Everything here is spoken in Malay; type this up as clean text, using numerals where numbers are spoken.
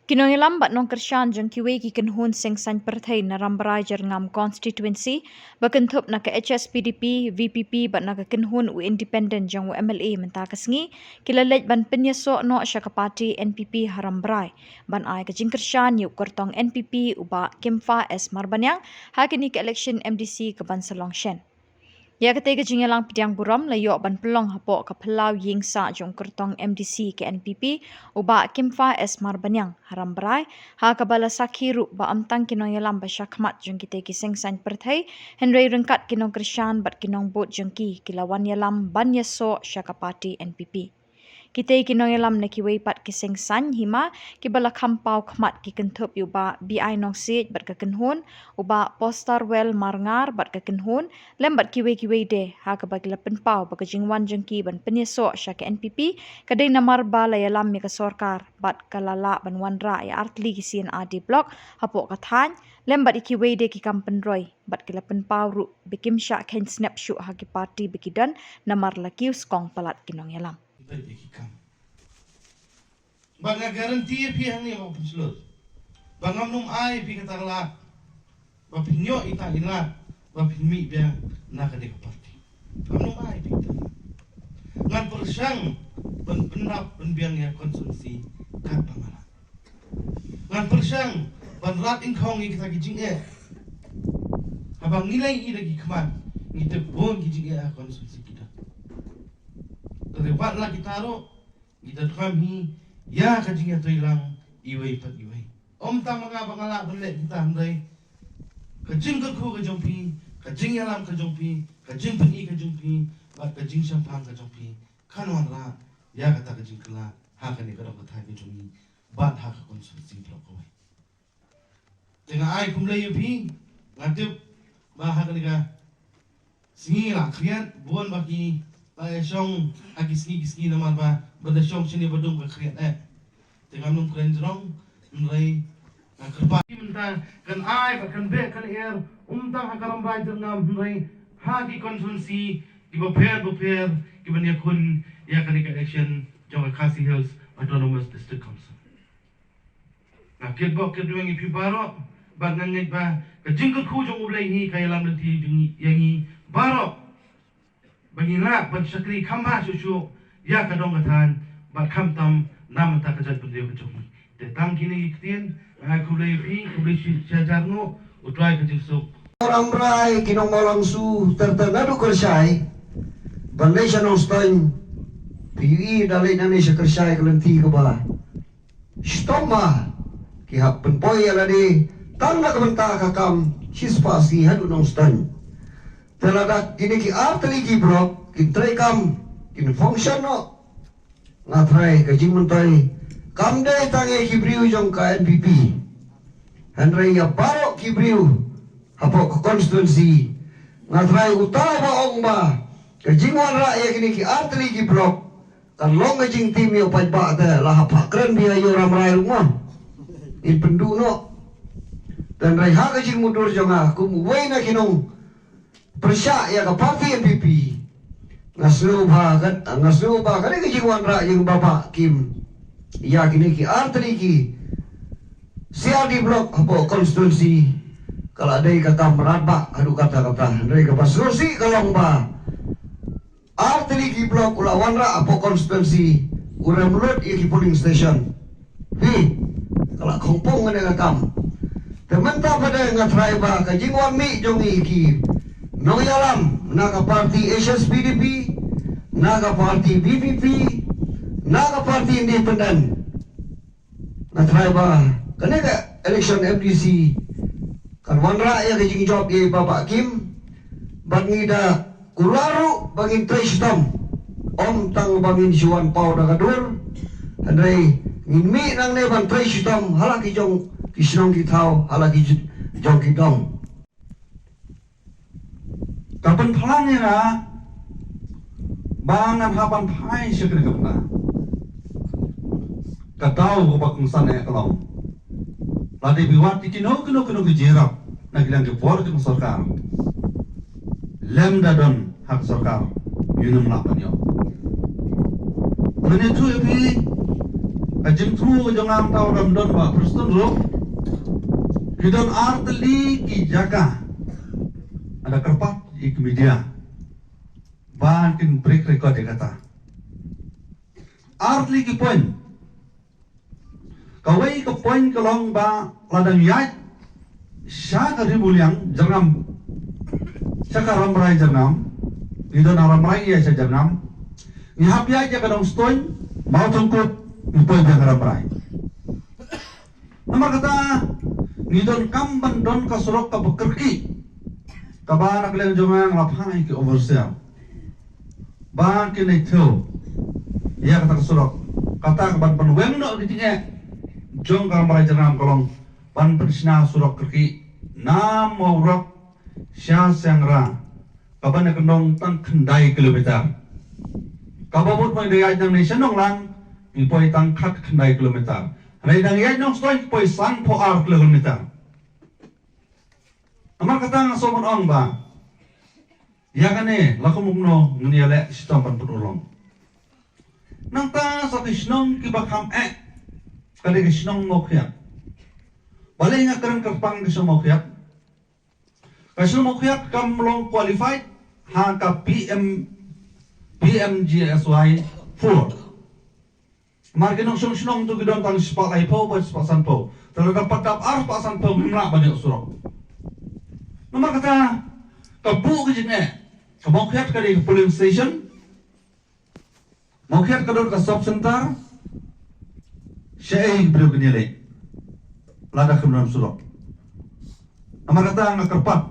Kinongilam bat nong kershan jang kiwe ki kenhun sing san perthai na rambarai jar ngam constituency bakentup na ke HSPDP VPP bat na ke kenhun u independent jang u MLA menta kasngi kilalej ban penyeso no syakapati NPP harambarai ban ai ke jing kershan yu kortong NPP uba Kimfa S Marbanyang hakini ke election MDC ke ban Selongshen. Ya ketiga jingelang pediang buram layok ban pelong hapok ke pelau ying sa jong kertong MDC ke NPP uba Kimfa S Marbanyang haram berai ha kabala sakhiru ba amtang kinong yalam ba syakmat jong kite kiseng san perthai Henry rengkat kinong kershan bat kinong bot jengki kilawan yalam ban yeso syakapati NPP. Kita kinong yalam na kiway pat kiseng san hima kibala kampaw kmat kikentup uba BI nong sit bat kakenhun uba postar well marngar bat kakenhun lem bat kiway de ha kabagila penpaw bakajingwan jengki ban penyeso sya ke NPP kadai namar ba la yalam mi ka sorkar bat kalala ban wanra ya artli kisian adi blok hapok kathan lem bat ikiway de ki kampenroy bat kila penpaw ru bikim sya ken snap shu ha ki parti bikidan namar lakiu skong palat kinong yalam. Banga garanti pi hang ni mau penslur. Bangam num ai pi katangla. Ba pinyo ita ina. Ba pinmi biang nak ke parti. Bangam num ai pi. Ngan persang ban penap ban biang ya konsumsi kat pangala. Ngan persang ban rat ingkong kita kijing Abang nilai i lagi keman. Kita bon kijing konsumsi kita. Terlewat lah kita ro. Kita kami ya kajing itu hilang iway pat iway. Om tang mga bangala belet kita handai. Kajing kerku kajongpi, kajing yalam kajongpi, kajing peni kajongpi, bat kajing sampang kajongpi. Kanwan la ya kata kajing kela hakan ni kadang kata kajongni bat hak konsumsi blok away. Tengah ai kumlai yupi ngadip bah hakan ni ka singi lah kriat buan bagi syong agis-gis namar ba benda syong sini badung ke kriat tengah nung keren jerong mulai kerpa minta kan ai kan be kan air umtang hakaram bai jernam mulai hagi konsumsi di beper di bania kun ya kan election jong Khasi Hills Autonomous District Council nak kedua yang ipi baro bagan ngit ba kajing ku jong ulai ni kaya lam nanti yangi baro bagi nak bersyakri kambah cucu ya kadang katan bat kamtam nam tak kejat benda kejong tetang kini ikhtian aku boleh syajarno utrai kejing sok orang berai kinong malang su tertenadu kersai bandai sanong stein PUI dalai nane sekersai kelenti ke bawah stoma ki hak penpoi alade tanda kebenta kakam sispasi hadu nong stein Teladak kini ki arteli ki blok ki trekam ki function no ngatrai kajing mentai kam dai tangi ki briu jong ka NPP Henry ya barok ki briu hapo ke konstituensi ngatrai utara ba ong ba kajing wan rakyat kini ki arteli ki blok kan long kajing tim yo pai ba ta lah hapa keren dia yo ram rai rumah in pendu no dan rai ha kajing mundur jong aku muwei na kinong persyak ya ke parti NPP ngaslu ba kan ke jingwan ra yang bapak Kim ya kini ki arteri ki siar di blok apa konstitusi kalau ada kata merabak adu kata-kata dari ke pasrosi kalau ba arteri ki blok ulawan ra apa konstitusi urang mulut ya ki polling station kalau kompong ada kakam teman tak pada ngatrai ba ke jingwan mi jongi ki Nong yalam naga parti HSPDP, naga parti VPP, naga parti independen. Natrai ba kanega election MDC kan wanra ya kajing job ye Bapak Kim bangi da kularu bangin tristom om tang bangin Juan Pau da kadur andai ngimi nang ne ban tristom halaki jong kisnong kitau halaki jong kidong Kapan pelangnya na bangan hapan pai syukur kena katau ko pakungsan ya kalau ladi biwat kino kejerap nak bilang ke por ke sarkar lem dadon hak sarkar yunum lapan yo mene tu epi Kajim tru jongam tau ramdon ba prustun ro. Kidon artli ki jaka. Ada kerpat ik media. Ban kin break record kata. Artli ki point. Kawai ke point kelong ba ladang yat. Syaka ribuliang jangam. Syaka ramrai jangam. Kidon ramrai ya sa jangam. Ni hapya ja kadong stoin mau tungkut ipoy jang ramrai. Nomor kata ngidon kamban don kasurok ka bekerki. Kabana kalian jongang laphai ki oversell. Ban kini tu. Ya kata kasurok. Kata kaban penweng no di tinge. Jong ramrai jangam kolong ban pensina surok kerki. Nam maurok sya sangra. Kaban kendong tang kendai kilometer. Kababut mo dayay ng nation nong lang, ipoy tangkat kendai kilometer. Ray nang yay nong stoy ipoy san po ar kilometer. Amar kata nga somon ong ba? Ya kane lakumugno nguniyale sitom panputulong. Nang ta sa kisnong kibakam kali kisnong mokyat. Balay nga karang karpang kisnong mokyat. Kisnong mokyat kamlong qualified hangka PMGSY 4. Marginong sung-sunong tu gidon tang spalay po ba spasan po. Talagang pagkapar pasan po mimla ba niyo surok. Nomor kata kabu ke jine. Kamokyat ka di polling station. Mokyat ka doon ka stop center. Siya ay beliau kenyali. Lada kemudian surok. Nomor kata nga kerpat.